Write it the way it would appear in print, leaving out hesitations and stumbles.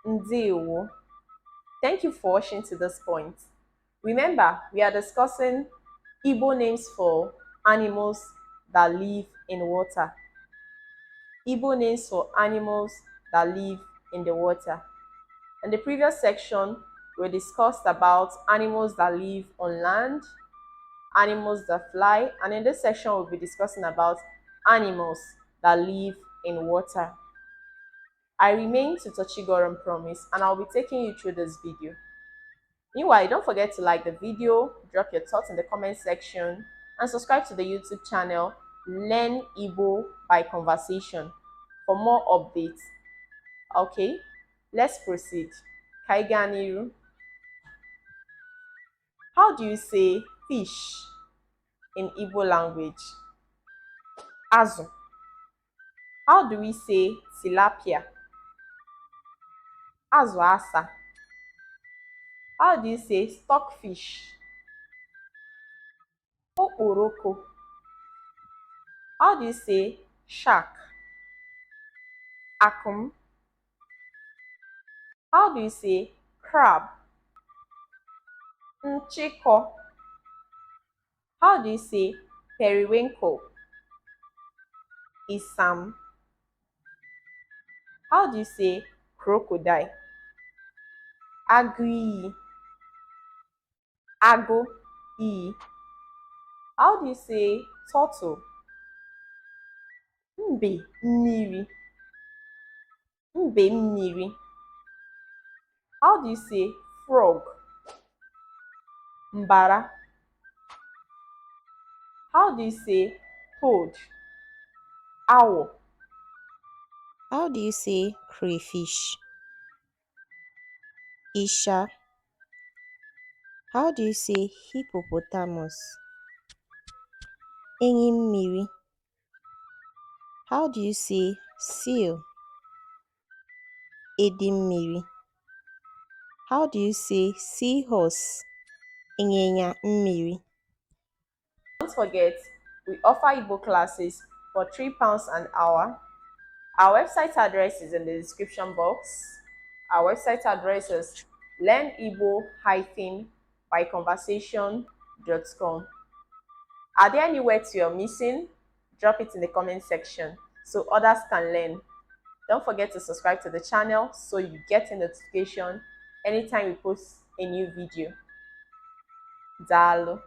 Ndewo. Thank you for watching to this point. Remember, we are discussing Igbo names for animals that live in water. Igbo names for animals that live in the water. In the previous section, we discussed about animals that live on land, animals that fly, and in this section, we'll be discussing about animals that live in water. I remain Tutochigorum Promise, and I'll be taking you through this video. Meanwhile, don't forget to like the video, drop your thoughts in the comment section, and subscribe to the YouTube channel Learn Igbo by Conversation for more updates. Okay, let's proceed. Kaiganiru. How do you say fish in Igbo language? Azu. How do we say tilapia? Azu asa. How do you say stockfish? Okporoko. How do you say shark? Akum. How do you say crab? Nchiko. How do you say periwinkle? Isam. How do you say crocodile? Agui. Ago. E. How do you say turtle? Mbe mmiri. Mbe mmiri. How do you say frog? Mbara. How do you say toad? Owl. How do you say crayfish? Isha. How do you say hippopotamus? Enyi mmiri. How do you say seal? Edi mmiri. How do you say seahorse? Ịnyịnya mmiri. Don't forget, we offer Igbo classes for £3 an hour. Our website address is in the description box. Our website address is learnibo-byconversation.com. Are there any words you're missing? Drop it in the comment section so others can learn. Don't forget to subscribe to the channel so you get a notification anytime we post a new video. Dalo.